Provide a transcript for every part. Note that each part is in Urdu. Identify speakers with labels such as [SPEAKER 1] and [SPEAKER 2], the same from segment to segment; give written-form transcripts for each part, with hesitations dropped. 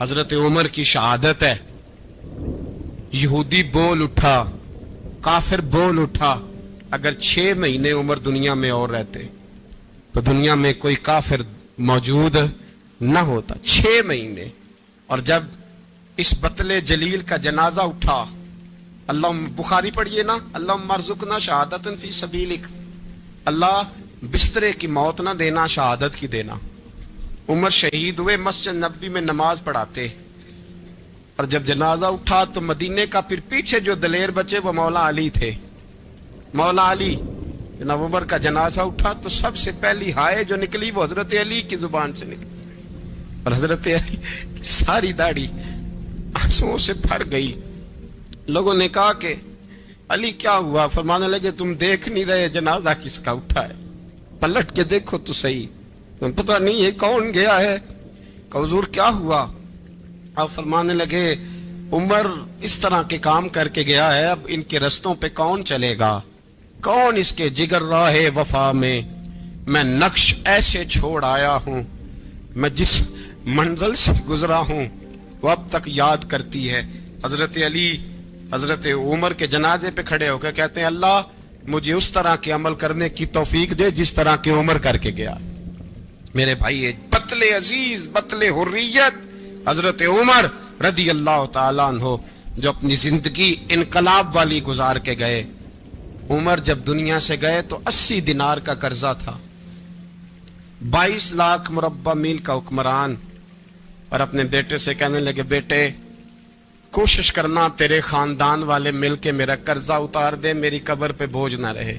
[SPEAKER 1] حضرت عمر کی شہادت ہے. یہودی بول اٹھا, کافر بول اٹھا, اگر 6 مہینے عمر دنیا میں اور رہتے تو دنیا میں کوئی کافر موجود نہ ہوتا. 6 مہینے. اور جب اس بطل جلیل کا جنازہ اٹھا, اللہ بخاری پڑھیے نا, اللہم ارزقنا شہادت فی سبیلک, اللہ بسترے کی موت نہ دینا, شہادت کی دینا. عمر شہید ہوئے, مسجد نبوی میں نماز پڑھاتے, اور جب جنازہ اٹھا تو مدینے کا پھر پیچھے جو دلیر بچے وہ مولا علی تھے. مولا علی, جناب عمر کا جنازہ اٹھا تو سب سے پہلی ہائے جو نکلی وہ حضرت علی کی زبان سے نکلی, اور حضرت علی کی ساری داڑھی آنسوؤں سے بھر گئی. لوگوں نے کہا کہ علی کیا ہوا؟ فرمانے لگے تم دیکھ نہیں رہے جنازہ کس کا اٹھا ہے, پلٹ کے دیکھو تو صحیح, تم پتہ نہیں ہے کون گیا ہے. کہ حضور کیا ہوا؟ آپ فرمانے لگے عمر اس طرح کے کام کر کے گیا ہے, اب ان کے رستوں پہ کون چلے گا؟ کون اس کے جگر راہ وفا میں نقش ایسے چھوڑ آیا ہوں, میں جس منزل سے گزرا ہوں وہ اب تک یاد کرتی ہے. حضرت علی حضرت عمر کے جنازے پہ کھڑے ہو کے کہتے ہیں اللہ مجھے اس طرح کے عمل کرنے کی توفیق دے جس طرح کے عمر کر کے گیا. میرے بھائی, بطل عزیز, بطل حریت حضرت عمر رضی اللہ تعالیٰ عنہ, جو اپنی زندگی انقلاب والی گزار کے گئے. عمر جب دنیا سے گئے تو 80 دینار کا قرضہ تھا, 22 لاکھ مربع میل کا حکمران, اور اپنے بیٹے سے کہنے لگے بیٹے کوشش کرنا تیرے خاندان والے مل کے میرا قرضہ اتار دے, میری قبر پہ بوجھ نہ رہے,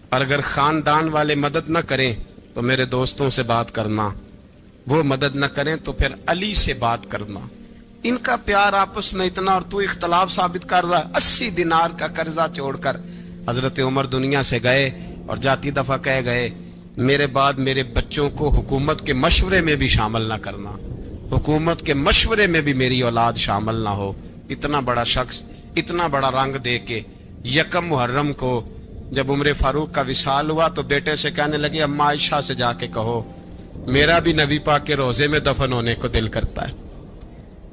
[SPEAKER 1] اور اگر خاندان والے مدد نہ کریں تو میرے دوستوں سے بات کرنا, وہ مدد نہ کریں تو پھر علی سے بات کرنا. ان کا پیار آپس میں اتنا, اور تو اختلاف ثابت کر رہا ہے. 80 دینار کا قرضہ چھوڑ کر حضرت عمر دنیا سے گئے, اور جاتی دفعہ کہہ گئے میرے بعد میرے بچوں کو حکومت کے مشورے میں بھی شامل نہ کرنا, حکومت کے مشورے میں بھی میری اولاد شامل نہ ہو. اتنا بڑا شخص اتنا بڑا رنگ دے کے 1 محرم کو جب عمر فاروق کا وصال ہوا تو بیٹے سے کہنے لگے اماں عائشہ سے جا کے کہو میرا بھی نبی پاک کے روزے میں دفن ہونے کو دل کرتا ہے.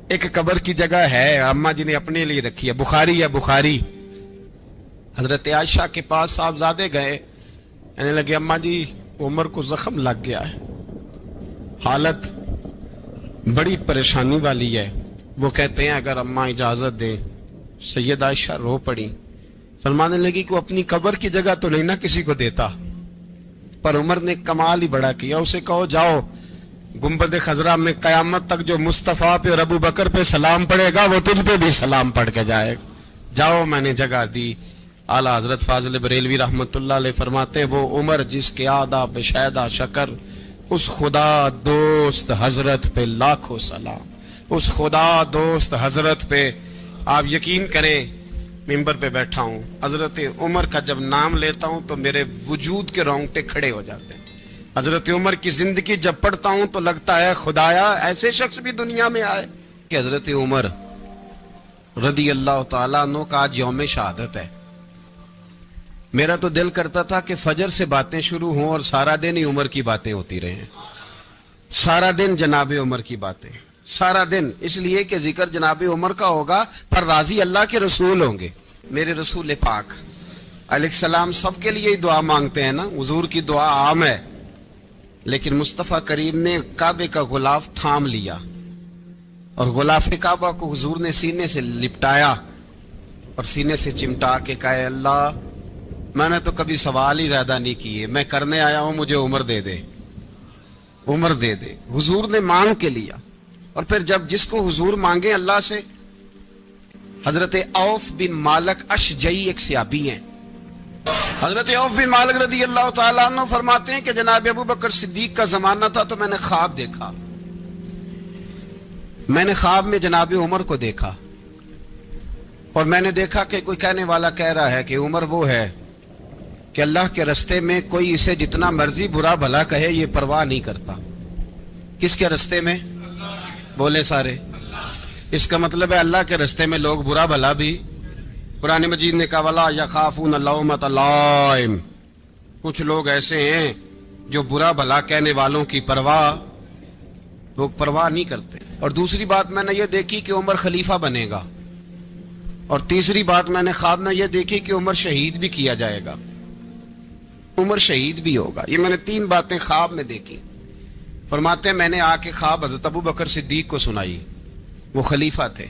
[SPEAKER 1] ایک قبر کی جگہ ہے اماں جی نے اپنے لیے رکھی ہے, بخاری ہے بخاری. حضرت عائشہ کے پاس صاحبزادے گئے, کہنے لگے اماں جی عمر کو زخم لگ گیا ہے, حالت بڑی پریشانی والی ہے. وہ کہتے ہیں اگر اماں اجازت دیں. سید عائشہ رو پڑی, فرمانے لگی کہ اپنی قبر کی جگہ تو نہیں نہ کسی کو دیتا, پر عمر نے کمال ہی بڑا کیا. اسے کہو جاؤ گنبد خضرا میں قیامت تک جو مصطفیٰ پہ اور ابو بکر پہ سلام پڑے گا وہ تجھ پہ بھی سلام پڑھ کے جائے گا, جاؤ میں نے جگہ دی. اعلیٰ حضرت فاضل بریلوی رحمت اللہ علیہ فرماتے ہیں وہ عمر جس کے آداب شیدہ شکر, اس خدا دوست حضرت پہ لاکھوں سلام, اس خدا دوست حضرت پہ. آپ یقین کریں ممبر پہ بیٹھا ہوں, حضرت عمر کا جب نام لیتا ہوں تو میرے وجود کے رونگٹے کھڑے ہو جاتے ہیں. حضرت عمر کی زندگی جب پڑھتا ہوں تو لگتا ہے خدایا ایسے شخص بھی دنیا میں آئے. کہ حضرت عمر رضی اللہ تعالیٰ عنہ کا آج یوم شہادت ہے. میرا تو دل کرتا تھا کہ فجر سے باتیں شروع ہوں اور سارا دن ہی عمر کی باتیں ہوتی رہیں, سارا دن جناب عمر کی باتیں, سارا دن. اس لیے کہ ذکر جناب عمر کا ہوگا پر راضی اللہ کے رسول ہوں گے. میرے رسول پاک علیہ السلام سب کے لیے ہی دعا مانگتے ہیں نا, حضور کی دعا عام ہے, لیکن مصطفیٰ کریم نے کعبے کا غلاف تھام لیا اور غلاف کعبہ کو حضور نے سینے سے لپٹایا اور سینے سے چمٹا کے کہا اللہ میں نے تو کبھی سوال ہی زیادہ نہیں کیے, میں کرنے آیا ہوں, مجھے عمر دے دے, عمر دے دے. حضور نے مانگ کے لیا. اور پھر جب جس کو حضور مانگے اللہ سے, حضرت عوف بن مالک اشجعی ایک صحابی ہیں, حضرت عوف بن مالک رضی اللہ تعالیٰ عنہ فرماتے ہیں کہ جناب ابو بکر صدیق کا زمانہ تھا تو میں نے خواب دیکھا, میں نے خواب میں جناب عمر کو دیکھا, اور میں نے دیکھا کہ کوئی کہنے والا کہہ رہا ہے کہ عمر وہ ہے کہ اللہ کے رستے میں کوئی اسے جتنا مرضی برا بھلا کہے یہ پرواہ نہیں کرتا. کس کے رستے میں؟ بولے سارے. اس کا مطلب ہے اللہ کے رستے میں لوگ برا بھلا بھی. قرآن مجید نے کہا وَلَا يَخَافُونَ لَوْمَةَ لَائِمٍ, کچھ لوگ ایسے ہیں جو برا بھلا کہنے والوں کی پرواہ وہ پرواہ نہیں کرتے. اور دوسری بات میں نے یہ دیکھی کہ عمر خلیفہ بنے گا. اور تیسری بات میں نے خواب میں یہ دیکھی کہ عمر شہید بھی کیا جائے گا, عمر شہید بھی ہوگا. یہ میں نے 3 باتیں خواب میں دیکھی. فرماتے ہیں میں نے آ کے خواب حضرت ابو بکر صدیق کو سنائی, وہ خلیفہ تھے.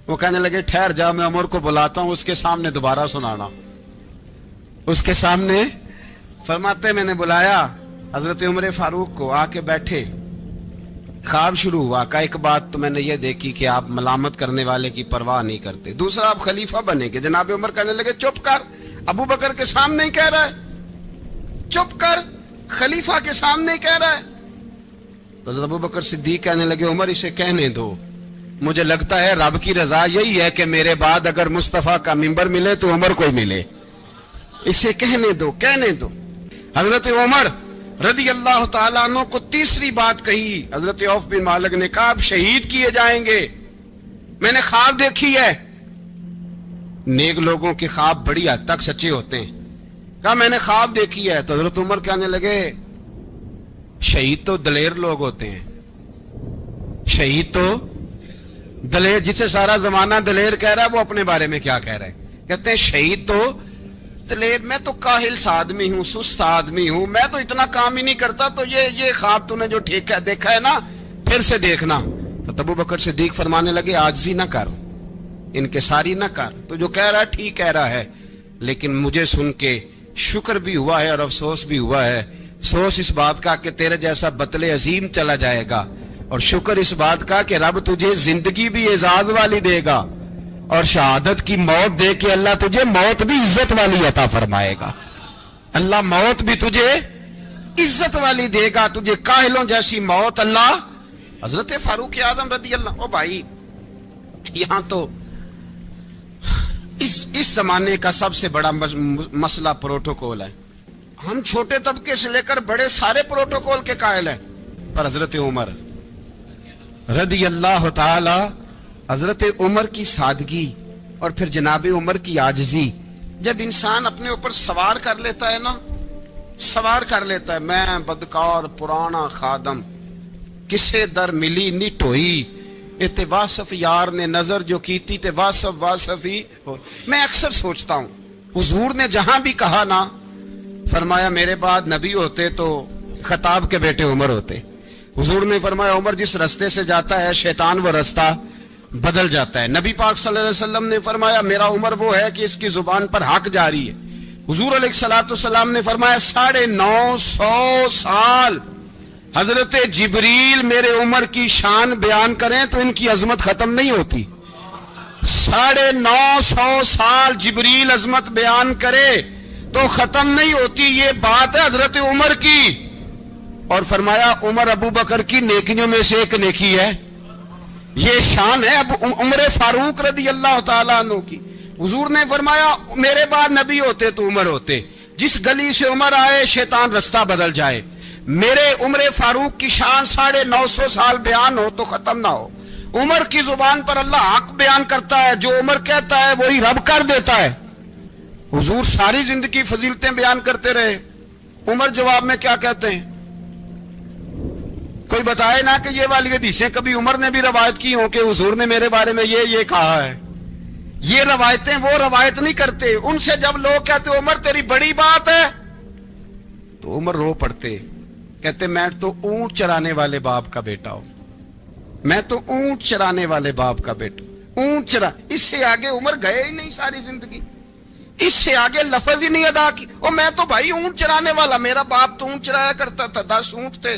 [SPEAKER 1] وہ کہنے لگے ٹھہر جا, میں عمر کو بلاتا ہوں, اس کے سامنے دوبارہ سنانا, اس کے سامنے. فرماتے ہیں میں نے بلایا حضرت عمر فاروق کو, آ کے بیٹھے, خواب شروع ہوا. کا ایک بات تو میں نے یہ دیکھی کہ آپ ملامت کرنے والے کی پرواہ نہیں کرتے. دوسرا آپ خلیفہ بنے گے. جناب عمر کہنے لگے چپ کر, ابو بکر کے سامنے ہی کہہ رہا ہے, چپ کر, خلیفہ کے سامنے ہی کہہ رہا ہے. تو حضرت ابو بکر صدیق کہنے لگے عمر اسے کہنے دو, مجھے لگتا ہے رب کی رضا یہی ہے کہ میرے بعد اگر مصطفیٰ کا منبر ملے تو عمر کو ہی ملے, اسے کہنے دو, کہنے دو. حضرت عمر رضی اللہ تعالیٰ عنہ کو تیسری بات کہی. حضرت عوف بن مالک نے کہا آپ شہید کیے جائیں گے, میں نے خواب دیکھی ہے. نیک لوگوں کے خواب بڑی حد تک سچے ہوتے ہیں. کہا میں نے خواب دیکھی ہے. تو حضرت عمر کہنے لگے شہید تو دلیر لوگ ہوتے ہیں, شہید تو دلیر, جسے سارا زمانہ دلیر کہہ رہا ہے وہ اپنے بارے میں کیا کہہ رہا ہے, کہتے ہیں شہید تو دلیر, میں تو کاہل سا آدمی ہوں, سست آدمی ہوں, میں تو اتنا کام ہی نہیں کرتا. تو یہ خواب تو نے جو دیکھا ہے نا پھر سے دیکھنا. تو ابو بکر صدیق فرمانے لگے عاجزی نہ کر, انکساری نہ کر, تو جو کہہ رہا ہے ٹھیک کہہ رہا ہے, لیکن مجھے سن کے شکر بھی ہوا ہے اور افسوس بھی ہوا ہے. افسوس اس بات کا کہ تیرے جیسا بطل عظیم چلا جائے گا, اور شکر اس بات کا کہ رب تجھے زندگی بھی اعزاز والی دے گا, اور شہادت کی موت دے کے اللہ تجھے موت بھی عزت والی عطا فرمائے گا. اللہ موت بھی تجھے عزت والی دے گا, تجھے کاہلوں جیسی موت اللہ. حضرت فاروق اعظم رضی اللہ, او بھائی یہاں تو اس زمانے کا سب سے بڑا مسئلہ پروٹوکول ہے. ہم چھوٹے طبقے سے لے کر بڑے سارے پروٹوکول کے قائل ہیں, پر حضرت عمر رضی اللہ تعالی, حضرت عمر کی سادگی اور پھر جناب عمر کی عاجزی, جب انسان اپنے اوپر سوار کر لیتا ہے نا, سوار کر لیتا ہے, میں بدکار پرانا خادم, کسے در ملی نٹ ہوئی, تے واصف یار نے نظر جو کیتی تے واصف ہی ہو. میں اکثر سوچتا ہوں حضور نے جہاں بھی کہا نا, فرمایا میرے بعد نبی ہوتے تو خطاب کے بیٹے عمر ہوتے. حضور نے فرمایا عمر جس رستے سے جاتا ہے شیطان وہ رستہ بدل جاتا ہے. نبی پاک صلی اللہ علیہ وسلم نے فرمایا میرا عمر وہ ہے کہ اس کی زبان پر حق جاری ہے. حضور علیہ الصلوۃ والسلام نے فرمایا 950 سال حضرت جبریل میرے عمر کی شان بیان کریں تو ان کی عظمت ختم نہیں ہوتی. 950 سال جبریل عظمت بیان کرے تو ختم نہیں ہوتی. یہ بات ہے حضرت عمر کی. اور فرمایا عمر ابو بکر کی نیکیوں میں سے ایک نیکی ہے, یہ شان ہے اب عمر فاروق رضی اللہ تعالیٰ عنہ کی. حضور نے فرمایا میرے بعد نبی ہوتے تو عمر ہوتے, جس گلی سے عمر آئے شیطان رستہ بدل جائے. میرے عمر فاروق کی شان 950 سال بیان ہو تو ختم نہ ہو. عمر کی زبان پر اللہ حق بیان کرتا ہے, جو عمر کہتا ہے وہی رب کر دیتا ہے. حضور ساری زندگی فضیلتیں بیان کرتے رہے, عمر جواب میں کیا کہتے ہیں؟ کوئی بتائے نا کہ یہ والی حدیثیں کبھی عمر نے بھی روایت کی ہوں کہ حضور نے میرے بارے میں یہ کہا ہے. یہ روایتیں وہ روایت نہیں کرتے. ان سے جب لوگ کہتے عمر تیری بڑی بات ہے تو عمر رو پڑتے, کہتے میں تو اونٹ چرانے والے باپ کا بیٹا ہوں, میں تو اونٹ چرانے والے باپ کا بیٹا, اونٹ چرا. اس سے آگے عمر گئے ہی نہیں ساری زندگی, اس سے آگے لفظ ہی نہیں ادا کی. اور میں تو بھائی اونٹ چرانے والا, میرا باپ تو اونٹ چرایا کرتا تھا, 10 اونٹ تھے,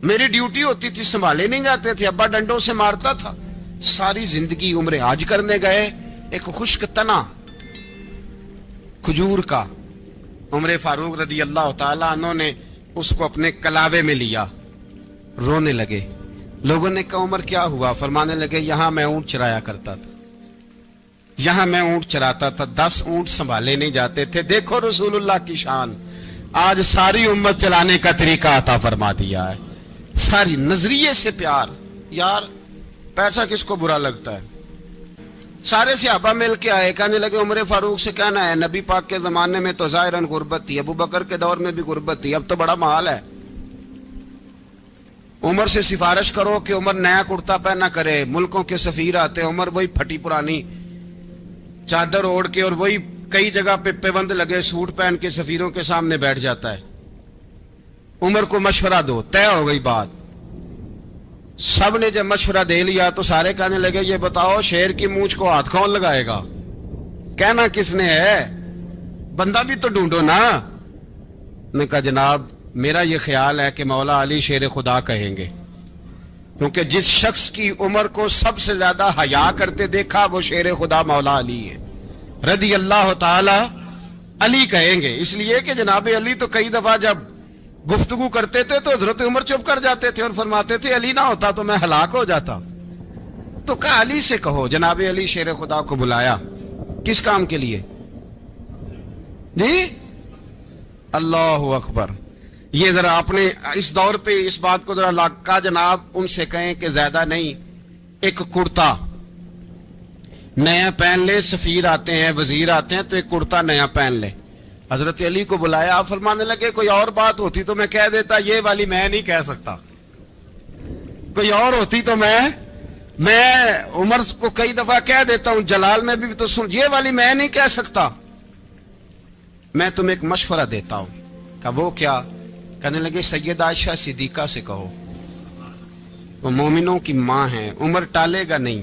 [SPEAKER 1] میری ڈیوٹی ہوتی تھی, سنبھالے نہیں جاتے تھے, ابا ڈنڈوں سے مارتا تھا. ساری زندگی عمر حج کرنے گئے, ایک خشک تنا کھجور کا عمر فاروق رضی اللہ تعالیٰ عنہ نے اس کو اپنے کلاوے میں لیا, رونے لگے. لوگوں نے کہا عمر کیا ہوا؟ فرمانے لگے یہاں میں اونٹ چرایا کرتا تھا, یہاں میں اونٹ چراتا تھا, 10 اونٹ سنبھالے نہیں جاتے تھے. دیکھو رسول اللہ کی شان, آج ساری امت چلانے کا طریقہ عطا فرما دیا ہے. ساری نظریے سے پیار. یار پیسہ کس کو برا لگتا ہے؟ سارے صحابہ مل کے آئے, کہنے لگے عمر فاروق سے کہنا ہے نبی پاک کے زمانے میں تو ظاہراً غربت تھی, ابو بکر کے دور میں بھی غربت تھی, اب تو بڑا محال ہے. عمر سے سفارش کرو کہ عمر نیا کرتا پہنا کرے. ملکوں کے سفیر آتے ہیں, عمر وہی پھٹی پرانی چادر اوڑھ کے اور وہی کئی جگہ پہ پیوند لگے سوٹ پہن کے سفیروں کے سامنے بیٹھ جاتا ہے. عمر کو مشورہ دو, طے ہو گئی بات. سب نے جب مشورہ دے لیا تو سارے کہنے لگے یہ بتاؤ شیر کی مونچھ کو ہاتھ کون لگائے گا؟ کہنا کس نے ہے؟ بندہ بھی تو ڈھونڈو نا. نے کہا جناب میرا یہ خیال ہے کہ مولا علی شیر خدا کہیں گے, کیونکہ جس شخص کی عمر کو سب سے زیادہ حیا کرتے دیکھا وہ شیر خدا مولا علی ہے رضی اللہ تعالی علی کہیں گے. اس لیے کہ جناب علی تو کئی دفعہ جب گفتگو کرتے تھے تو حضرت عمر چپ کر جاتے تھے اور فرماتے تھے علی نہ ہوتا تو میں ہلاک ہو جاتا. تو کہا علی سے کہو. جناب علی شیر خدا کو بلایا. کس کام کے لیے جی؟ اللہ اکبر. یہ ذرا آپ نے اس دور پہ اس بات کو ذرا لاکا جناب ان سے کہیں کہ زیادہ نہیں, ایک کرتا نیا پہن لے. سفیر آتے ہیں, وزیر آتے ہیں تو ایک کرتا نیا پہن لے. حضرت علی کو بلایا. آپ فرمانے لگے کوئی اور بات ہوتی تو میں کہہ دیتا, یہ والی میں نہیں کہہ سکتا. کوئی اور ہوتی تو میں عمر کو کئی دفعہ کہہ دیتا ہوں, جلال میں بھی تو سن, یہ والی میں نہیں کہہ سکتا. میں تمہیں ایک مشورہ دیتا ہوں. کہ وہ کیا؟ کہنے لگے سیدہ عائشہ صدیقہ سے کہو, وہ مومنوں کی ماں ہیں, عمر ٹالے گا نہیں.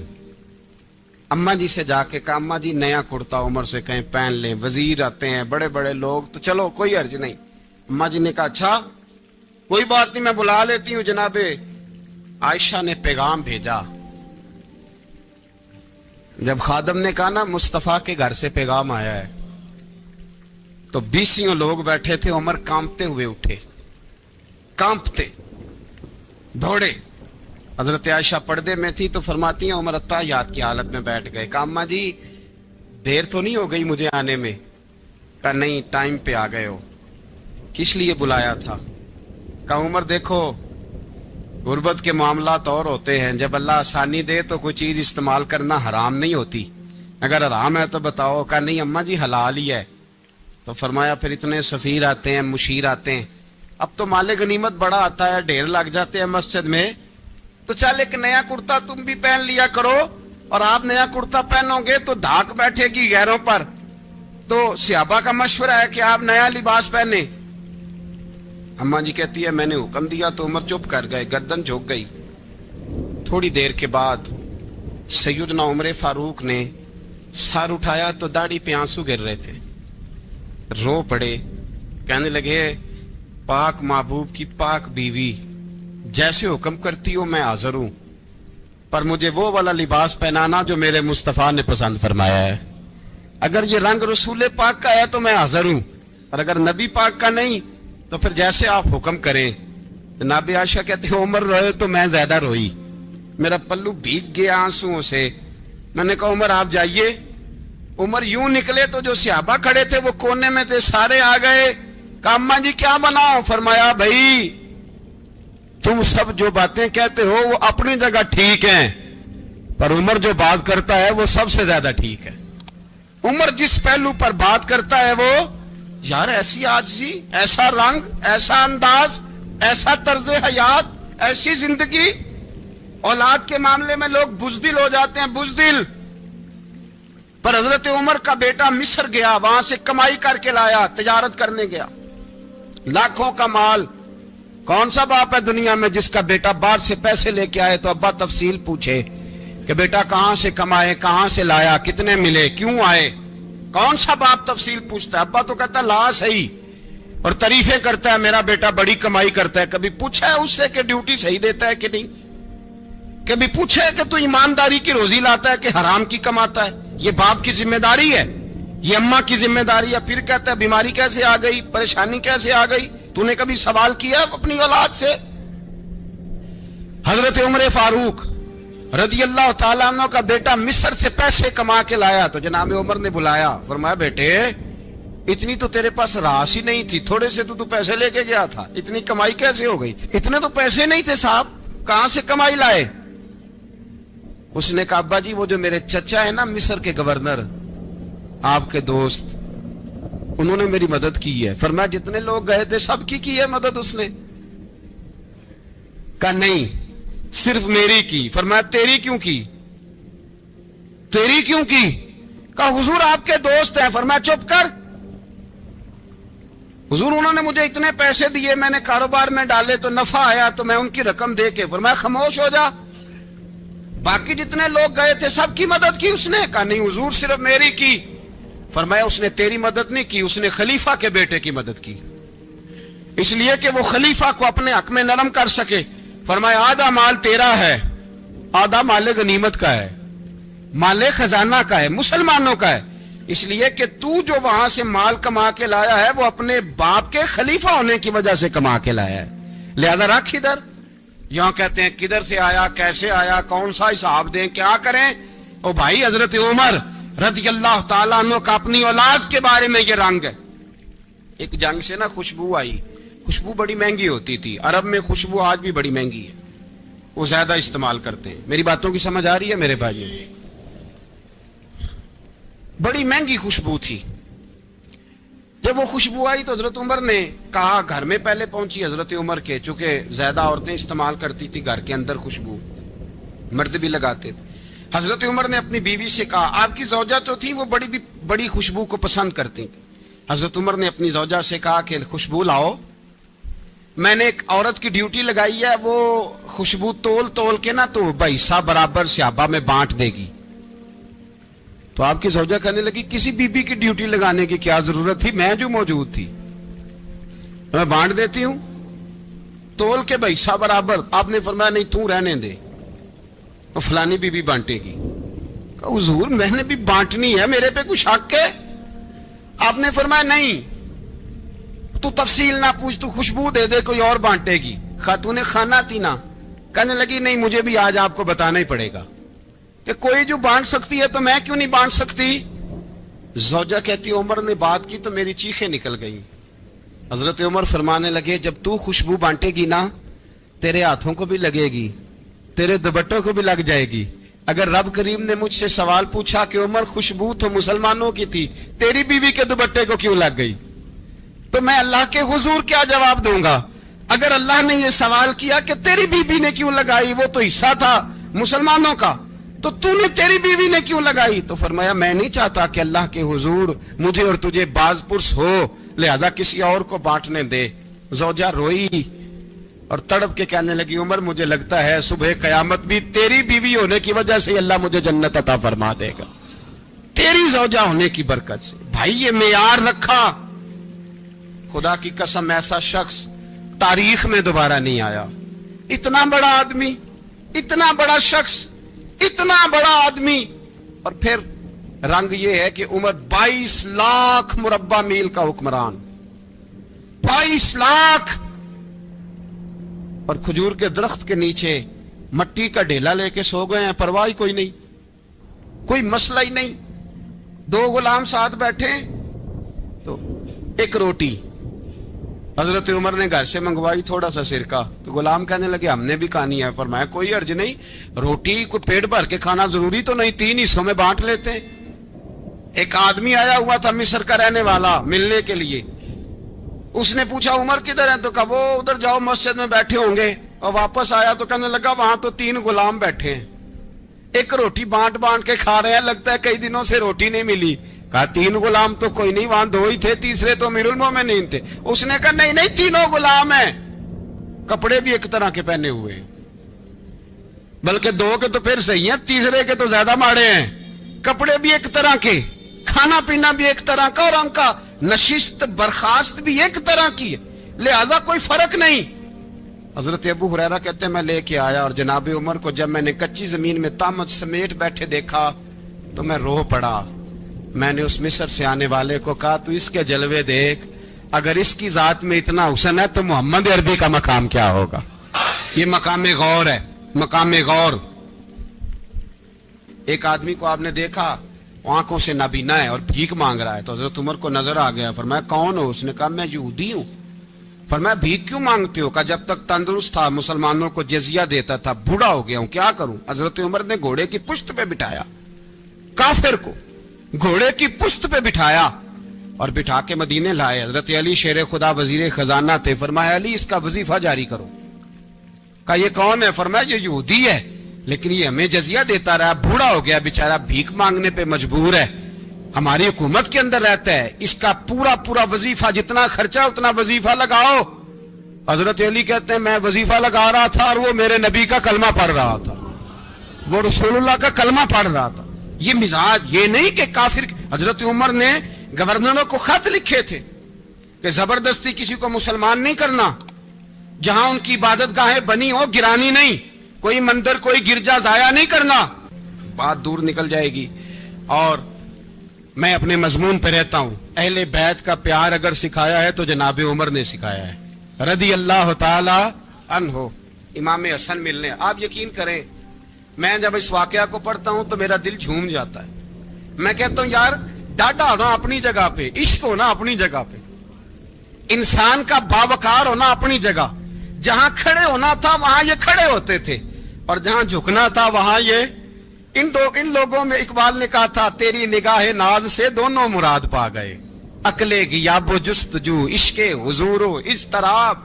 [SPEAKER 1] اماں جی سے جا کے کہا اماں جی نیا کرتا عمر سے کہیں پہن لیں. وزیر آتے ہیں, بڑے بڑے لوگ, تو چلو کوئی حرج نہیں. اماں جی نے کہا اچھا کوئی بات نہیں میں بلا لیتی ہوں. جناب عائشہ نے پیغام بھیجا. جب خادم نے کہا نا مصطفیٰ کے گھر سے پیغام آیا ہے, تو 20 لوگ بیٹھے تھے. عمر کانپتے ہوئے اٹھے, کانپتے دوڑے. حضرت عائشہ پردے میں تھی تو فرماتی ہیں عمر اتحیات کی حالت میں بیٹھ گئے. کہا اماں جی دیر تو نہیں ہو گئی مجھے آنے میں؟ کہا نہیں ٹائم پہ آ گئے ہو. کس لیے بلایا تھا؟ کہا عمر دیکھو غربت کے معاملات اور ہوتے ہیں, جب اللہ آسانی دے تو کوئی چیز استعمال کرنا حرام نہیں ہوتی, اگر حرام ہے تو بتاؤ. کہا نہیں اماں جی حلال ہی ہے. تو فرمایا پھر اتنے سفیر آتے ہیں, مشیر آتے ہیں, اب تو مال غنیمت بڑا آتا ہے, ڈھیر لگ جاتے ہیں مسجد میں, تو چل ایک نیا کرتا تم بھی پہن لیا کرو. اور آپ نیا کرتا پہنو گے تو دھاک بیٹھے گی غیروں پر. تو صحابہ کا مشورہ ہے کہ آپ نیا لباس پہنے. اماں جی کہتی ہے میں نے حکم دیا تو عمر چپ کر گئے, گردن جھک گئی. تھوڑی دیر کے بعد سیدنا عمر فاروق نے سر اٹھایا تو داڑھی پہ آنسو گر رہے تھے, رو پڑے. کہنے لگے پاک محبوب کی پاک بیوی جیسے حکم کرتی ہو میں حاضر ہوں, پر مجھے وہ والا لباس پہنانا جو میرے مصطفیٰ نے پسند فرمایا ہے. اگر یہ رنگ رسول پاک کا ہے تو میں حاضر ہوں, اور اگر نبی پاک کا نہیں تو پھر جیسے آپ حکم کریں. جناب عائشہ کہتے ہیں عمر روئے تو میں زیادہ روئی, میرا پلو بھیگ گیا آنسوؤں سے. میں نے کہا عمر آپ جائیے. عمر یوں نکلے تو جو صحابہ کھڑے تھے وہ کونے میں تھے, سارے آ گئے. کہا اماں جی کیا بناؤ؟ فرمایا بھائی تم سب جو باتیں کہتے ہو وہ اپنی جگہ ٹھیک ہیں, پر عمر جو بات کرتا ہے وہ سب سے زیادہ ٹھیک ہے. عمر جس پہلو پر بات کرتا ہے وہ یار ایسی عاجزی, ایسا رنگ, ایسا انداز, ایسا طرز حیات, ایسی زندگی. اولاد کے معاملے میں لوگ بزدل ہو جاتے ہیں, بزدل. پر حضرت عمر کا بیٹا مصر گیا, وہاں سے کمائی کر کے لایا, تجارت کرنے گیا, لاکھوں کا مال. کون سا باپ ہے دنیا میں جس کا بیٹا باہر سے پیسے لے کے آئے تو ابا تفصیل پوچھے کہ بیٹا کہاں سے کمائے, کہاں سے لایا, کتنے ملے, کیوں آئے؟ کون سا باپ تفصیل پوچھتا ہے؟ ابا تو کہتا لا صحیح, اور تعریفیں کرتا ہے میرا بیٹا بڑی کمائی کرتا ہے. کبھی پوچھا ہے اس سے کہ ڈیوٹی صحیح دیتا ہے کہ نہیں؟ کبھی پوچھا ہے کہ تو ایمانداری کی روزی لاتا ہے کہ حرام کی کماتا ہے؟ یہ باپ کی ذمہ داری ہے, یہ اماں کی ذمہ داری ہے. پھر کہتا ہے بیماری کیسے آ گئی, پریشانی کیسے آ گئی؟ تو نے کبھی سوال کیا اپنی اولاد سے؟ حضرت عمر فاروق رضی اللہ تعالیٰ عنہ کا بیٹا مصر سے پیسے کما کے لایا تو جناب عمر نے بلایا, فرمایا بیٹے اتنی تو تیرے پاس راس ہی نہیں تھی, تھوڑے سے تو پیسے لے کے گیا تھا, اتنی کمائی کیسے ہو گئی؟ اتنے تو پیسے نہیں تھے صاحب, کہاں سے کمائی لائے؟ اس نے کہا ابا جی وہ جو میرے چچا ہے نا مصر کے گورنر, آپ کے دوست, انہوں نے میری مدد کی ہے. فرمایا جتنے لوگ گئے تھے سب کی ہے مدد اس نے. کہا نہیں صرف میری کی. فرمایا تیری کیوں کی؟ تیری کیوں کی؟ کہا حضور آپ کے دوست ہیں. فرمایا چپ کر. حضور انہوں نے مجھے اتنے پیسے دیے, میں نے کاروبار میں ڈالے تو نفع آیا تو میں ان کی رقم دے کے. فرمایا خاموش ہو جا. باقی جتنے لوگ گئے تھے سب کی مدد کی اس نے؟ کہا نہیں حضور صرف میری کی. فرمایا اس نے تیری مدد نہیں کی, اس نے خلیفہ کے بیٹے کی مدد کی, اس لیے کہ وہ خلیفہ کو اپنے حق میں نرم کر سکے. فرمایا آدھا مال تیرا ہے, آدھا مال غنیمت کا ہے, مال خزانہ کا ہے, مسلمانوں کا ہے, اس لیے کہ تو جو وہاں سے مال کما کے لایا ہے وہ اپنے باپ کے خلیفہ ہونے کی وجہ سے کما کے لایا ہے, لہذا رکھ ادھر. یہاں کہتے ہیں کدھر سے آیا, کیسے آیا, کون سا حساب دیں, کیا کریں. او بھائی حضرت عمر رضی اللہ تعالیٰ عنہ کا اپنی اولاد کے بارے میں یہ رنگ ہے. ایک جنگ سے نا خوشبو آئی, خوشبو بڑی مہنگی ہوتی تھی, عرب میں خوشبو آج بھی بڑی مہنگی ہے, وہ زیادہ استعمال کرتے ہیں. میری باتوں کی سمجھ آ رہی ہے میرے بھائیوں؟ بڑی مہنگی خوشبو تھی. جب وہ خوشبو آئی تو حضرت عمر نے کہا, گھر میں پہلے پہنچی حضرت عمر کے, چونکہ زیادہ عورتیں استعمال کرتی تھی گھر کے اندر خوشبو, مرد بھی لگاتے تھے. حضرت عمر نے اپنی بیوی سے کہا, آپ کی زوجہ تو تھی وہ بڑی خوشبو کو پسند کرتی تھی. حضرت عمر نے اپنی زوجہ سے کہا کہ خوشبو لاؤ, میں نے ایک عورت کی ڈیوٹی لگائی ہے, وہ خوشبو تول تول کے نا تو حصہ برابر صحابہ میں بانٹ دے گی. تو آپ کی زوجہ کہنے لگی کسی بی بی کی ڈیوٹی لگانے کی کیا ضرورت تھی, میں جو موجود تھی میں بانٹ دیتی ہوں تول کے حصہ برابر. آپ نے فرمایا نہیں تو رہنے دے, وہ فلانی بی بی بانٹے گی. کہا حضور میں نے بھی بانٹنی ہے, میرے پہ کچھ حق ہے؟ آپ نے فرمایا نہیں, تو تفصیل نہ پوچھ, تو خوشبو دے دے, کوئی اور بانٹے گی. خاتون خانہ تھی نا, کہنے لگی نہیں مجھے بھی آج آپ کو بتانا ہی پڑے گا کہ کوئی جو بانٹ سکتی ہے تو میں کیوں نہیں بانٹ سکتی. زوجہ کہتی عمر نے بات کی تو میری چیخیں نکل گئیں. حضرت عمر فرمانے لگے جب تو خوشبو بانٹے گی نا تیرے ہاتھوں کو بھی لگے گی, تیرے دوپٹوں کو بھی لگ جائے گی. اگر رب کریم نے مجھ سے سوال پوچھا کہ عمر خوشبو تو مسلمانوں کی تھی, تیری بیوی کے دوپٹے کو کیوں لگ گئی, تو میں اللہ کے حضور کیا جواب دوں گا؟ اگر اللہ نے یہ سوال کیا کہ تیری بیوی نے کیوں لگائی, وہ تو حصہ تھا مسلمانوں کا, تو نے تیری بیوی نے کیوں لگائی؟ تو فرمایا میں نہیں چاہتا کہ اللہ کے حضور مجھے اور تجھے باز پرس ہو, لہذا کسی اور کو بانٹنے دے. زوجہ روئی اور تڑپ کے کہنے لگی عمر مجھے لگتا ہے صبح قیامت بھی تیری بیوی ہونے کی وجہ سے اللہ مجھے جنت عطا فرما دے گا, تیری زوجہ ہونے کی برکت سے. بھائی یہ معیار رکھا, خدا کی قسم ایسا شخص تاریخ میں دوبارہ نہیں آیا. اتنا بڑا آدمی, اتنا بڑا شخص, اتنا بڑا آدمی, اور پھر رنگ یہ ہے کہ عمر 22 لاکھ مربع میل کا حکمران, 22 لاکھ, اور کھجور کے درخت کے نیچے مٹی کا ڈھیلا لے کے سو گئے ہیں, پرواہ کوئی نہیں, کوئی مسئلہ ہی نہیں. 2 غلام ساتھ بیٹھے تو ایک روٹی حضرت عمر نے گھر سے منگوائی, تھوڑا سا سرکہ, تو غلام کہنے لگے ہم نے بھی کھانی ہے. فرمایا کوئی حرج نہیں, روٹی کو پیٹ بھر کے کھانا ضروری تو نہیں, 3 حصوں میں بانٹ لیتے ہیں. ایک آدمی آیا ہوا تھا مصر کا رہنے والا ملنے کے لیے, اس نے پوچھا عمر کدھر ہیں, تو کہا وہ ادھر جاؤ مسجد میں بیٹھے ہوں گے. اور واپس آیا تو کہنے لگا وہاں تو 3 غلام بیٹھے ہیں, ایک روٹی بانٹ بانٹ کے کھا رہے ہیں, لگتا ہے کئی دنوں سے روٹی نہیں ملی. کہا 3 غلام تو کوئی نہیں, وہاں 2 ہی تھے, تیسرے تو امیر المومنین تھے. اس نے کہا نہیں نہیں 3 غلام ہیں, کپڑے بھی ایک طرح کے پہنے ہوئے ہیں, بلکہ 2 کے تو پھر صحیح ہیں, تیسرے کے تو زیادہ ماڑے ہیں. کپڑے بھی ایک طرح کے, کھانا پینا بھی ایک طرح کا, اور ان کا نشست برخاست بھی ایک طرح کی ہے, لہذا کوئی فرق نہیں. حضرت ابو ہریرہ کہتے ہیں میں لے کے آیا, اور جناب عمر کو جب میں نے کچی زمین میں تامت سمیٹ بیٹھے دیکھا تو میں رو پڑا. میں نے اس مصر سے آنے والے کو کہا تو اس کے جلوے دیکھ, اگر اس کی ذات میں اتنا حسن ہے تو محمد عربی کا مقام کیا ہوگا. یہ مقام غور ہے, مقام غور. ایک آدمی کو آپ نے دیکھا آنکھوں سے نابینا ہے اور بھیک مانگ رہا ہے, تو حضرت عمر کو نظر آ گیا. فرمایا کون ہو؟ اس نے کہا میں یہودی ہوں. فرمایا بھیک کیوں مانگتے ہو؟ کہا جب تک تندرست تھا مسلمانوں کو جزیہ دیتا تھا, بوڑھا ہو گیا ہوں کیا کروں. حضرت عمر نے گھوڑے کی پشت پہ بٹھایا, کافر کو گھوڑے کی پشت پہ بٹھایا اور بٹھا کے مدینے لائے. حضرت علی شیر خدا وزیر خزانہ تھے. فرمایا علی اس کا وظیفہ جاری کرو. کہا یہ کون ہے؟ فرمایا یہ یہودی ہے، لیکن یہ ہمیں جزیہ دیتا رہا، بوڑھا ہو گیا بیچارہ، بھیک مانگنے پہ مجبور ہے، ہماری حکومت کے اندر رہتا ہے، اس کا پورا وظیفہ جتنا خرچہ اتنا وظیفہ لگاؤ۔ حضرت علی کہتے ہیں میں وظیفہ لگا رہا تھا اور وہ میرے نبی کا کلمہ پڑھ رہا تھا، وہ رسول اللہ کا کلمہ پڑھ رہا تھا۔ یہ مزاج، یہ نہیں کہ کافر۔ حضرت عمر نے گورنروں کو خط لکھے تھے کہ زبردستی کسی کو مسلمان نہیں کرنا، جہاں ان کی عبادت گاہیں بنی ہو گرانی نہیں، کوئی مندر کوئی گرجا ضائع نہیں کرنا۔ بات دور نکل جائے گی، اور میں اپنے مضمون پہ رہتا ہوں۔ اہل بیت کا پیار اگر سکھایا ہے تو جناب عمر نے سکھایا ہے رضی اللہ تعالی عنہ۔ امام حسن ملنے، آپ یقین کریں میں جب اس واقعہ کو پڑھتا ہوں تو میرا دل جھوم جاتا ہے۔ میں کہتا ہوں یار ڈاڈا ہونا اپنی جگہ پہ، عشق ہونا اپنی جگہ پہ، انسان کا باوقار ہونا اپنی جگہ، جہاں کھڑے ہونا تھا وہاں یہ کھڑے ہوتے تھے، اور جہاں جھکنا تھا وہاں یہ ان لوگوں میں اقبال نے کہا تھا تیری نگاہ ناز سے دونوں مراد پا گئے، عقل غیاب و جستجو، عشق حضور و اضطراب۔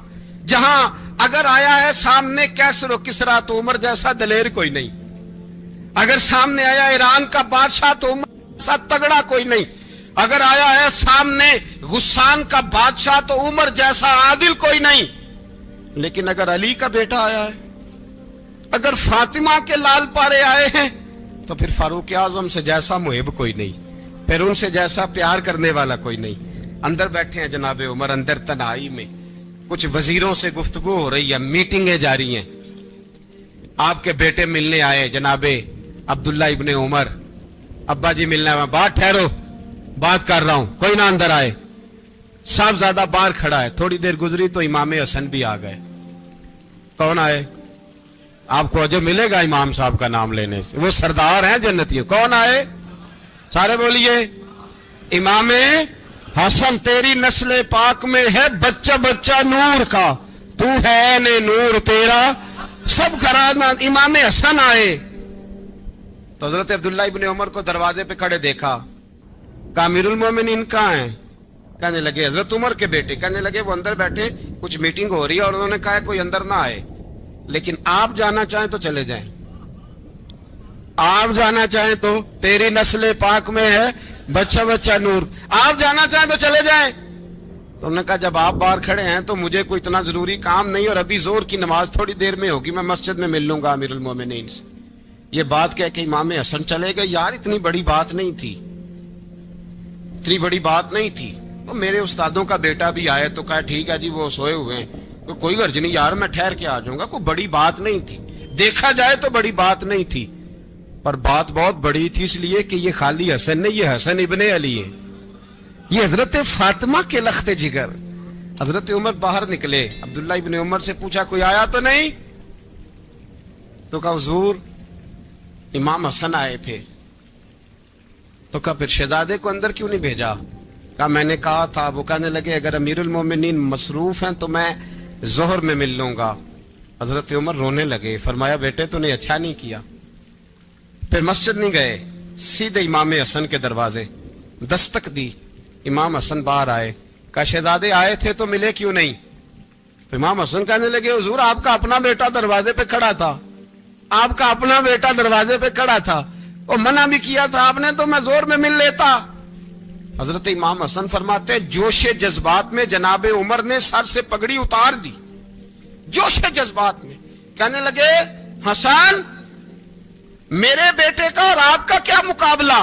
[SPEAKER 1] جہاں اگر آیا ہے سامنے کیسر و کسرا تو عمر جیسا دلیر کوئی نہیں، اگر سامنے آیا ایران کا بادشاہ تو عمر جیسا تگڑا کوئی نہیں، اگر آیا ہے سامنے غسان کا بادشاہ تو عمر جیسا عادل کوئی نہیں، لیکن اگر علی کا بیٹا آیا ہے، اگر فاطمہ کے لال پارے آئے ہیں تو پھر فاروق اعظم سے جیسا محب کوئی نہیں، پھر ان سے جیسا پیار کرنے والا کوئی نہیں۔ اندر بیٹھے ہیں جناب عمر، اندر تنہائی میں کچھ وزیروں سے گفتگو ہو رہی ہے، میٹنگیں جاری ہیں۔ آپ کے بیٹے ملنے آئے جناب عبداللہ ابن عمر، ابا جی ملنے آئے، بات ٹھہرو بات کر رہا ہوں، کوئی نہ اندر آئے۔ صاحبزادہ باہر کھڑا ہے، تھوڑی دیر گزری تو امام حسن بھی آ گئے۔ کون آئے؟ آپ کو جو ملے گا امام صاحب کا نام لینے سے، وہ سردار ہیں جنتیوں۔ کون آئے؟ سارے بولیے امام حسن، تیری نسل پاک میں ہے بچہ بچہ نور کا، تو ہے نے نور تیرا سب گھرانہ۔ امام حسن آئے تو حضرت عبداللہ ابن عمر کو دروازے پہ کھڑے دیکھا، کہا امیر المومنین کہاں ہیں؟ کہنے لگے حضرت عمر کے بیٹے۔ کہنے لگے وہ اندر بیٹھے، کچھ میٹنگ ہو رہی ہے اور انہوں نے کہا کوئی اندر نہ آئے، لیکن آپ جانا چاہیں تو چلے جائیں، آپ جانا چاہیں تو، تیری نسل پاک میں ہے بچہ بچہ نور، آپ جانا چاہیں تو چلے جائیں۔ تو انہوں نے کہا جب آپ باہر کھڑے ہیں تو مجھے کوئی اتنا ضروری کام نہیں، اور ابھی زور کی نماز تھوڑی دیر میں ہوگی، میں مسجد میں مل لوں گا امیر المومنین سے۔ یہ بات کہہ کہ امام حسن چلے گئے۔ یار اتنی بڑی بات نہیں تھی، اتنی بڑی بات نہیں تھی۔ تو میرے استادوں کا بیٹا بھی آئے تو کہا ٹھیک ہے جی وہ سوئے ہوئے ہیں، تو کوئی غرض نہیں یار میں ٹھہر کے آ جاؤں گا، کوئی بڑی بات نہیں تھی، دیکھا جائے تو بڑی بات نہیں تھی، پر بات بہت بڑی تھی، اس لیے کہ یہ خالی حسن نہیں، یہ حسن ابن علی ہے، یہ حضرت فاطمہ کے لخت جگر۔ حضرت عمر باہر نکلے، عبداللہ ابن عمر سے پوچھا کوئی آیا تو نہیں؟ تو کہا حضور امام حسن آئے تھے۔ تو کہا پھر شہزادے کو اندر کیوں نہیں بھیجا؟ کہا میں نے کہا تھا۔ وہ کہنے لگے اگر امیر المومنین مصروف ہیں تو میں ظہر میں مل لوں گا۔ حضرت عمر رونے لگے، فرمایا بیٹے تو نے اچھا نہیں کیا۔ پھر مسجد نہیں گئے، سیدھے امام حسن کے دروازے دستک دی، امام حسن باہر آئے، کہا شہزادے آئے تھے تو ملے کیوں نہیں؟ تو امام حسن کہنے لگے حضور آپ کا اپنا بیٹا دروازے پہ کھڑا تھا، آپ کا اپنا بیٹا دروازے پہ کھڑا تھا، وہ منع بھی کیا تھا آپ نے تو میں زور میں مل لیتا۔ حضرت امام حسن فرماتے جوش جذبات میں جناب عمر نے سر سے پگڑی اتار دی، جوش جذبات میں کہنے لگے حسن میرے بیٹے کا اور آپ کا کیا مقابلہ؟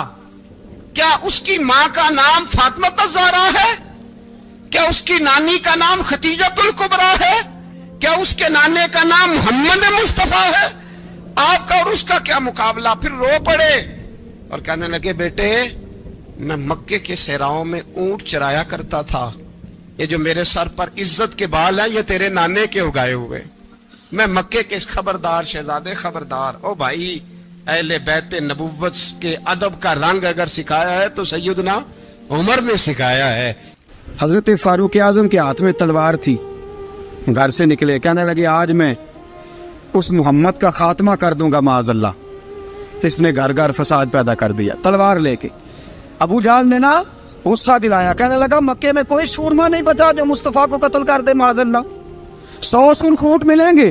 [SPEAKER 1] کیا اس کی ماں کا نام فاطمہ الزہرا ہے؟ کیا اس کی نانی کا نام ختیجۃ الکبریٰ ہے؟ کیا اس کے نانے کا نام محمد مصطفیٰ ہے؟ آپ کا اور اس کا کیا مقابلہ؟ پھر رو پڑے اور کہنے لگے بیٹے میں مکے کے صحراؤں میں اونٹ چرایا کرتا تھا، یہ جو میرے سر پر عزت کے بال ہیں یہ تیرے نانے کے اگائے ہوئے، میں مکے کے خبردار شہزادے خبردار۔ او بھائی اہل بیت نبوت کے ادب کا رنگ اگر سکھایا ہے تو سیدنا عمر نے سکھایا ہے۔
[SPEAKER 2] حضرت فاروق اعظم کے ہاتھ میں تلوار تھی، گھر سے نکلے، کہنے لگے آج میں اس محمد کا خاتمہ کر دوں گا معاذ اللہ، اس نے گھر گھر فساد پیدا کر دیا تلوار لے کے۔ ابو جہل نے نا غصہ دلایا، کہنے لگا مکے میں کوئی سورما نہیں بچا جو مصطفیٰ کو قتل کر دے معاذ اللہ، 100 سن خونٹ ملیں گے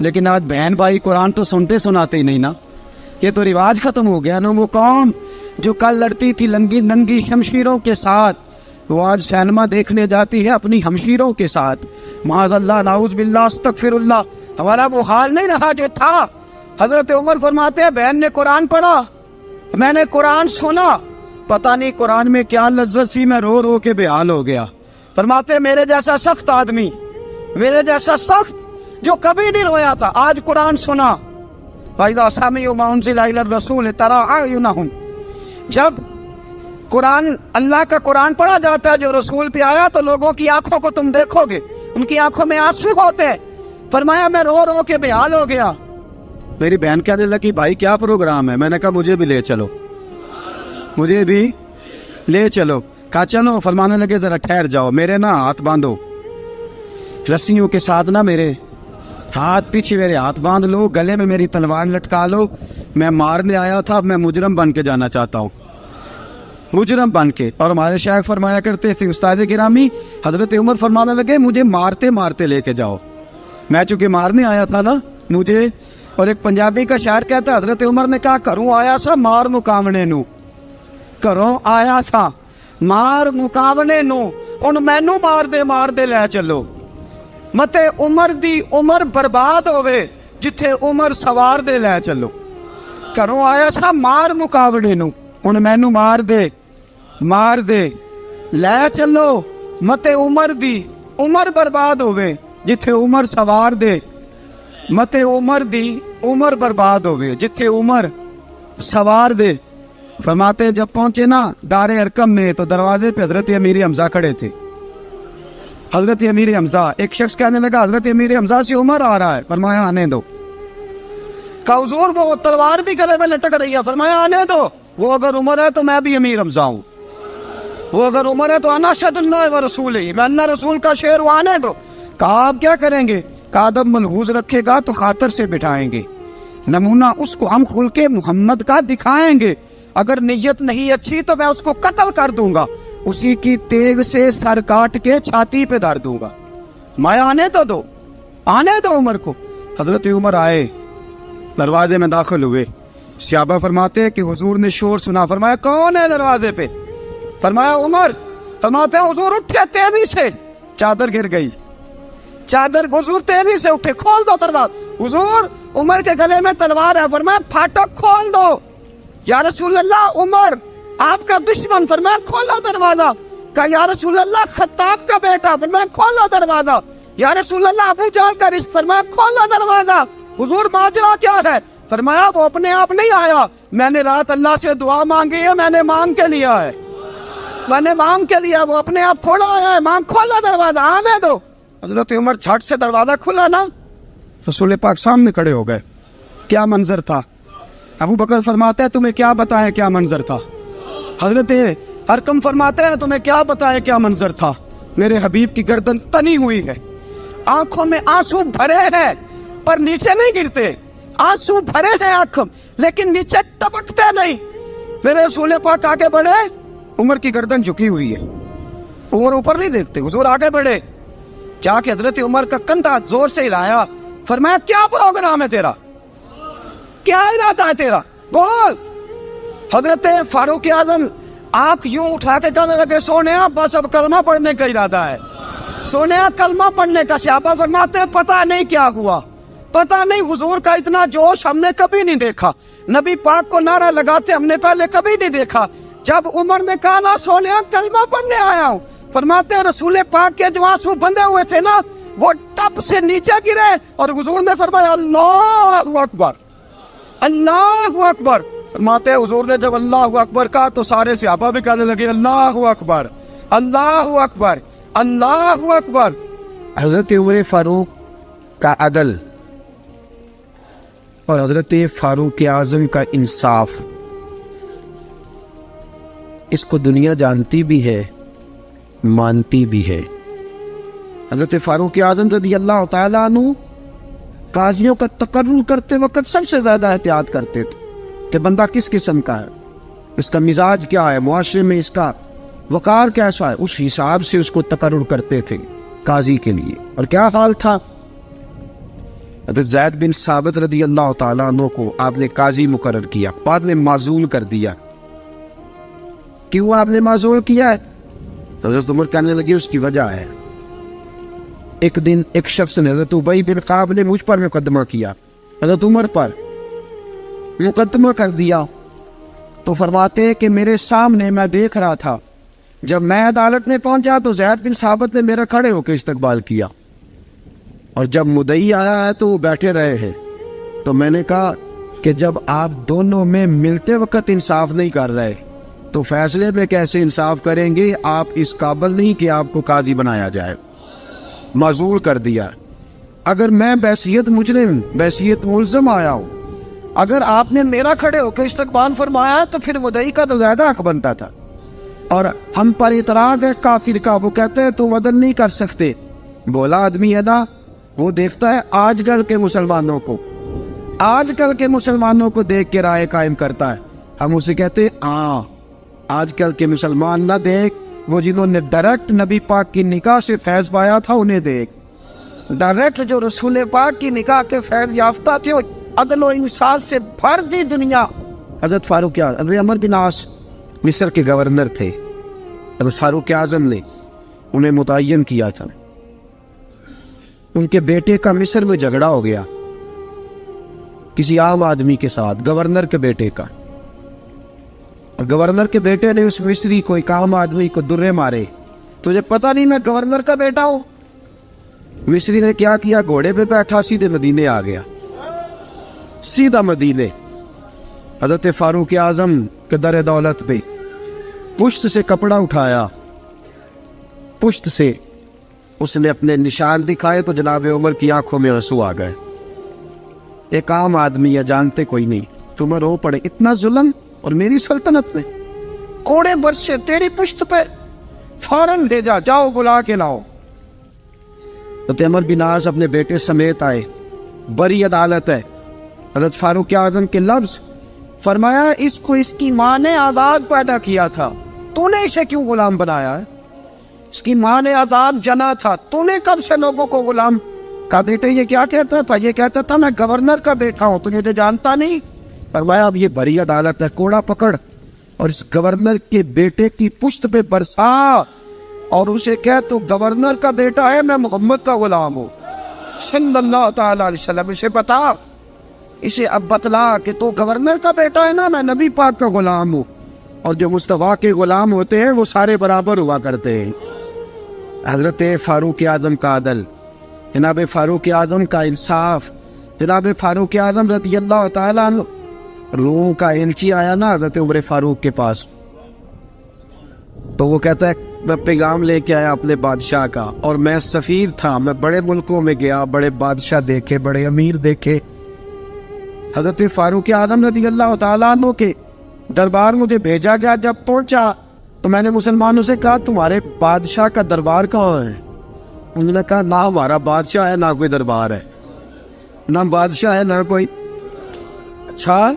[SPEAKER 2] لیکن آج بہن بھائی قرآن تو سنتے سناتے ہی نہیں نا. یہ تو رواج ختم ہو گیا نا. وہ قوم جو کل لڑتی تھی ننگی شمشیروں کے ساتھ، وہ آج سینما دیکھنے جاتی ہے اپنی ہمشیروں کے ساتھ. معاذ اللہ، نعوذ باللہ، استغفر اللہ. ہمارا وہ حال نہیں رہا جو تھا. حضرت عمر فرماتے ہیں بہن نے قرآن پڑھا، میں نے قرآن سنا، پتہ نہیں قرآن میں کیا لذت سی، میں رو رو کے بے حال ہو گیا. فرماتے ہیں میرے جیسا سخت آدمی، میرے جیسا سخت جو کبھی نہیں رویا تھا، آج قرآن سنا. فَإِذَا سَمِعُوا مَا أُنزِلَ إِلَى الرَّسُولِ تَرَىٰ أَعْيُنَهُمْ، جب قرآن، اللہ کا قرآن پڑھا جاتا ہے جو رسول پہ آیا، تو لوگوں کی آنکھوں کو تم دیکھو گے، ان کی آنکھوں میں آنسو ہوتے ہیں. فرمایا میں رو رو کے بے حال ہو گیا. میری بہن کہنے لگی بھائی کیا پروگرام ہے؟ میں نے کہا مجھے بھی لے چلو، مجھے بھی لے چلو. کہا چلو. فرمانے لگے ذرا ٹھہر جاؤ، میرے نا ہاتھ باندھو رسیوں کے ساتھ، نا میرے ہاتھ پیچھے میرے ہاتھ باندھ لو، گلے میں میری تلوار لٹکا لو. میں مارنے آیا تھا، اب میں مجرم بن کے جانا چاہتا ہوں، مجرم بن کے. اور ہمارے شیخ فرمایا کرتے تھے استاد گرامی، حضرت عمر فرمانے لگے مجھے مارتے مارتے لے کے جاؤ. میں چونکہ مارنے آیا تھا نا مجھے. اور ایک پنجابی کا شاعر کہتا ہے حضرت عمر نے کہا کروں آیا سا مار مکاونے نو، کروں آیا سا مار مکاونے نو، ان مینو مار دے لے چلو. متے عمر دی عمر برباد ہوئے جتھے عمر سوار دے لے چلو. کروں آیا سا مار مکاونے نو، ان مینو مار دے لے چلو. متے عمر دی عمر برباد ہوئے جتھے عمر سوار دے، متے عمر دی عمر برباد ہوئے جتھے عمر سوار دے. فرماتے جب پہنچے نا دار ارقم میں تو دروازے پہ حضرت امیر حمزہ کھڑے تھے. حضرت امیر حمزہ، ایک شخص کہنے لگا حضرت امیر حمزہ سے عمر آ رہا ہے. فرمایا آنے دو. کہا حضور وہ تلوار بھی گلے میں لٹک رہی ہے. فرمایا آنے دو. وہ اگر عمر ہے تو میں بھی امیر حمزہ ہوں، وہ اگر عمر ہے تو انا اشہد اللہ و رسول ہی، میں اللہ رسول کا شعر ہوں، آنے دو. کہا آپ کیا کریں گے؟ کہا ادب ملحوظ رکھے گا تو خاطر سے بٹھائیں گے، نمونہ اس کو ہم خلق محمد کا دکھائیں گے، اگر نیت نہیں اچھی تو میں اس کو قتل کر دوں گا، اسی کی تیغ سے سر کاٹ کے چھاتی پہ دھر دوں گا. میں آنے تو دو، آنے دو عمر کو. حضرت عمر آئے، دروازے میں داخل ہوئے. صحابہ فرماتے ہیں کہ حضور نے شور سنا. فرمایا کون ہے دروازے پہ؟ فرمایا عمر. فرماتے ہیں حضور اٹھے تیزی سے، چادر گر گئی، چادر. حضور تیزی سے اٹھے، کھول دو دروازہ. حضور عمر کے گلے میں تلوار ہے. فرمایا پھاٹک کھول دو. یا رسول اللہ عمر آپ کا دشمن. فرمایا کھولو دروازہ. کہا یا رسول اللہ خطاب کا بیٹا. فرمایا کھولو دروازہ. یا رسول اللہ ابو جہل کا رزق. فرمایا کھولو دروازہ. حضور ماجرا کیا ہے؟ فرمایا وہ اپنے آپ نہیں آیا، میں نے رات اللہ سے دعا مانگی ہے، میں نے مانگ کے لیا ہے، میں نے مانگ کے لیا، وہ اپنے آپ تھوڑا آیا ہے. مانگ. کھولا دروازہ، آنے دو. حضرت عمر جھٹ سے دروازہ کھلا نا، رسول پاک سامنے کھڑے ہو گئے. کیا منظر تھا. ابو بکر فرماتے ہیں تمہیں کیا بتائیں کیا منظر تھا. حضرت ارقم فرماتے ہیں تمہیں کیا بتائیں کیا منظر تھا. میرے حبیب کی گردن تنی ہوئی ہے، آنکھوں میں آنسو بھرے ہیں پر نیچے نہیں گرتے. آنسو بھرے ہیں آنکھوں لیکن نیچے ٹپکتے نہیں. میرے رسول پاک آگے بڑھے، عمر کی گردن جھکی ہوئی ہے، عمر اوپر نہیں دیکھتے. حضور آگے بڑھے، جا کے حضرت عمر کا کندھا زور سے ہلایا. فرمایا کیا پروگرام ہے تیرا، کیا ارادہ ہے تیرا، بول. حضرت فاروق اعظم آنکھ یوں اٹھا کے کہنے لگے سونیا بس اب کلمہ پڑھنے کا ارادہ ہے، سونیا کلمہ پڑھنے کا. صحابہ فرماتے ہیں پتہ نہیں کیا ہوا، پتہ نہیں. حضور کا اتنا جوش ہم نے کبھی نہیں دیکھا، نبی پاک کو نعرہ لگاتے ہم نے پہلے کبھی نہیں دیکھا. جب عمر نے کہا نا سونیا کلمہ پڑھنے آیا ہوں، فرماتے ہیں رسول پاک کے جو آنسو بندے ہوئے تھے نا وہ ٹپ سے نیچے گرے اور حضور نے فرمایا اللہ اکبر، اللہ اکبر. فرماتے ہیں حضور نے جب اللہ اکبر کہا تو سارے صحابہ بھی کہنے لگے اللہ اکبر، اللہ اکبر، اللہ اکبر. حضرت عمر فاروق کا عدل اور حضرت فاروق اعظم کا انصاف، اس کو دنیا جانتی بھی ہے، مانتی بھی ہے. حضرت فاروق اعظم رضی اللہ تعالیٰ عنہ قاضیوں کا تقرر کرتے وقت سب سے زیادہ احتیاط کرتے تھے کہ بندہ کس قسم کا ہے، اس کا مزاج کیا ہے، معاشرے میں اس کا وقار کیسا ہے، اس حساب سے اس کو تقرر کرتے تھے قاضی کے لیے. اور کیا حال تھا حضرت زید بن ثابت رضی اللہ تعالیٰ عنہ کو آپ نے قاضی مقرر کیا، بعد میں معزول کر دیا۔ کیوں آپ نے معزول کیا ہے؟ تو حضرت عمر کہنے لگے اس کی وجہ ہے، ایک دن ایک شخص نے حضرت ابی بن کعب نے مجھ پر مقدمہ کیا، حضرت عمر پر مقدمہ کر دیا، تو فرماتے ہیں کہ میرے سامنے میں دیکھ رہا تھا، جب میں عدالت میں پہنچا تو زید بن ثابت نے میرا کھڑے ہو کے استقبال کیا، اور جب مدعی آیا ہے تو وہ بیٹھے رہے ہیں۔ تو میں نے کہا کہ جب آپ دونوں میں ملتے وقت انصاف نہیں کر رہے تو فیصلے میں کیسے انصاف کریں گے؟ آپ اس قابل نہیں کہ آپ کو قاضی بنایا جائے، معزول کر دیا۔ اگر میں بحیثیت مجرم، بحیثیت ملزم آیا ہوں، اگر آپ نے میرا کھڑے ہو کے استقبال فرمایا تو پھر مدعی کا تو زیادہ حق بنتا تھا، اور ہم پر اعتراض ہے کافر کا، وہ کہتے ہیں تم عدل نہیں کر سکتے۔ بولا آدمی ہے نا، وہ دیکھتا ہے آج کل کے مسلمانوں کو، آج کل کے مسلمانوں کو دیکھ کے رائے قائم کرتا ہے۔ ہم اسے کہتے ہیں ہاں آج کل کے مسلمان نہ دیکھ، وہ جنہوں نے ڈائریکٹ نبی پاک کی نکاح سے فیض پایا تھا انہیں دیکھ، ڈائریکٹ جو رسول پاک کی نکاح کے فیض یافتہ تھے، عدل و انصاف سے بھر دی دنیا۔ حضرت فاروق اعظم، حضرت عمرو بن عاص مصر کے گورنر تھے، حضرت فاروق اعظم نے انہیں متعین کیا تھا۔ ان کے بیٹے کا مصر میں جھگڑا ہو گیا کسی عام آدمی کے ساتھ، گورنر کے بیٹے کا، اور گورنر کے بیٹے نے اس مصری کو، ایک عام آدمی کو درے مارے۔ تجھے پتہ نہیں میں گورنر کا بیٹا ہوں؟ مصری نے کیا کیا، گھوڑے پہ بیٹھا سیدھے مدینے آ گیا، سیدھا مدینے۔ حضرت فاروق اعظم کے در دولت پہ پشت سے کپڑا اٹھایا، پشت سے اس نے اپنے نشان دکھائے تو جناب عمر کی آنکھوں میں آنسو آ گئے۔ ایک عام آدمی ہے، جانتے کوئی نہیں، تمہیں رو پڑے، اتنا ظلم، اور میری سلطنت میں کوڑے برسے تیری پشت پہ، فوراً لے جا، جاؤ بلا کے لاؤ۔ حضرت عمر بن عاص اپنے بیٹے سمیت آئے، بڑی عدالت ہے۔ حضرت فاروق اعظم کے لفظ، فرمایا اس کو اس کی ماں نے آزاد پیدا کیا تھا، تو نے اسے کیوں غلام بنایا ہے؟ اس کی ماں نے آزاد جنا تھا، تو نے کب سے لوگوں کو غلام کا؟ بیٹے یہ کیا کہتا تھا؟ یہ کہتا تھا میں گورنر کا بیٹا ہوں، تجھے تو جانتا نہیں۔ فرمایا اب یہ بڑی عدالت ہے، کوڑا پکڑ اور اس گورنر کے بیٹے کی پشت پہ برسا، اور اسے کہہ تو گورنر کا بیٹا ہے، میں محمد کا غلام ہوں صلی اللہ تعالی علیہ وسلم۔ اسے بتا، اسے اب بتلا کہ تو گورنر کا بیٹا ہے نا، میں نبی پاک کا غلام ہوں، اور جو مصطفیٰ کے غلام ہوتے ہیں وہ سارے برابر ہوا کرتے ہیں۔ حضرت فاروق اعظم کا عدل، جناب فاروق اعظم کا انصاف، جناب فاروق اعظم رضی اللہ تعالیٰ عنہ۔ روم کا ایلچی آیا نا حضرت عمر فاروق کے پاس، تو وہ کہتا ہے میں پیغام لے کے آیا اپنے بادشاہ کا، اور میں سفیر تھا، میں بڑے ملکوں میں گیا، بڑے بادشاہ دیکھے، بڑے امیر دیکھے۔ حضرت فاروق اعظم رضی اللہ تعالیٰ عنہ کے دربار مجھے بھیجا گیا، جب پہنچا تو میں نے مسلمانوں سے کہا تمہارے بادشاہ کا دربار کہاں ہے؟ انہوں نے کہا نہ ہمارا بادشاہ ہے، نہ کوئی دربار ہے، نہ بادشاہ ہے، نہ کوئی۔ اچھا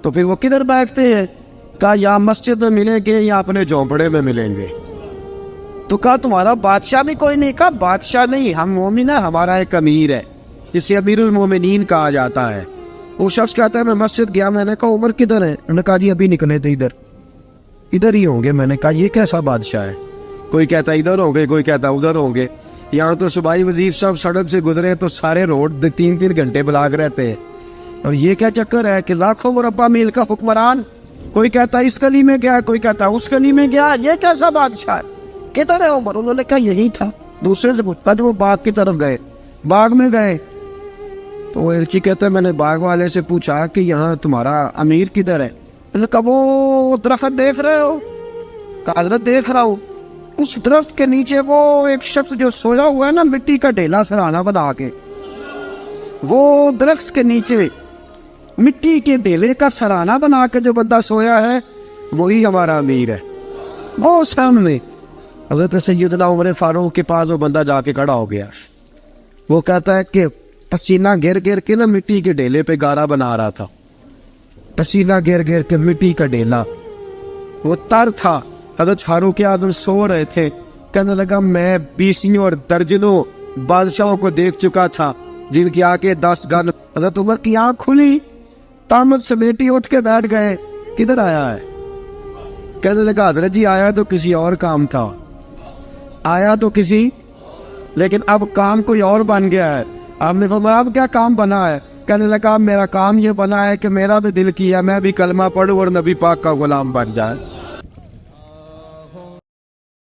[SPEAKER 2] تو پھر وہ کدھر بیٹھتے ہیں؟ کہا یا مسجد میں ملیں گے یا اپنے جھونپڑے میں ملیں گے۔ تو کہا تمہارا بادشاہ بھی کوئی نہیں؟ کہا بادشاہ نہیں، ہم مومن ہیں، ہمارا ایک امیر ہے جسے امیر المومنین کہا جاتا ہے۔ وہ شخص کہتا ہے میں مسجد گیا، میں نے کہا عمر کدھر ہے؟ انہوں نے کہا جی ابھی نکلے تھے، ادھر ہی ہوں گے۔ میں نے کہا یہ کیسا بادشاہ ہے؟ کوئی کہتا ادھر ہوں گے، کوئی کہتا ادھر ہوں گے۔ یہاں تو صوبائی وزیر صاحب سڑک سے گزرے تو سارے روڈ 3 گھنٹے بلاک رہتے ہیں، اور یہ کیا چکر ہے کہ لاکھوں مربع میل کا حکمران، کوئی کہتا اس گلی میں گیا، کوئی کہتا اس گلی میں گیا، یہ کیسا بادشاہ ہے؟ کدھر ہے عمر؟ انہوں نے کہا یہی تھا۔ دوسرے سے پوچھتا جو وہ باغ کی طرف گئے، باغ میں گئے تو وہ ایلچی کہتا ہے میں نے باغ والے سے پوچھا کہ یہاں تمہارا امیر کدھر ہے؟ انہوں نے کہا وہ درخت دیکھ رہے ہو؟ کہا حضرت دیکھ رہا ہوں۔ اس درخت کے نیچے وہ ایک شخص جو سویا ہوا ہے نا، مٹی کا ڈھیلا سرہانہ بنا کے، وہ درخت کے نیچے مٹی کے ڈھیلے کا سرہانہ بنا کے جو بندہ سویا ہے وہی ہمارا امیر ہے۔ وہ سامنے حضرت سیدنا عمر فاروق کے پاس وہ بندہ جا کے کھڑا ہو گیا۔ وہ کہتا ہے کہ پسینہ گر گر کے نا مٹی کے ڈھیلے پہ گارا بنا رہا تھا، پسینہ گر گر کے مٹی کا ڈھیلا، وہ تر تھا۔ حضرت فاروق اعظم سو رہے تھے، کہنے لگا میں 20 اور درجنوں بادشاہوں کو دیکھ چکا تھا، جن کی آنکھیں 10 گن. حضرت عمر کی آنکھ کھلی، تامت سمیٹی اٹھ کے بیٹھ گئے. کدھر آیا ہے؟ کہنے لگا حضرت جی آیا تو کسی اور کام تھا، آیا تو کسی، لیکن اب کام کوئی اور بن گیا ہے. آپ نے فرمایا اب کیا کام بنا ہے؟ کہنے لگا میرا کام یہ بنا ہے کہ میرا بھی دل کیا میں بھی کلمہ پڑھوں اور نبی پاک کا غلام بن جائے.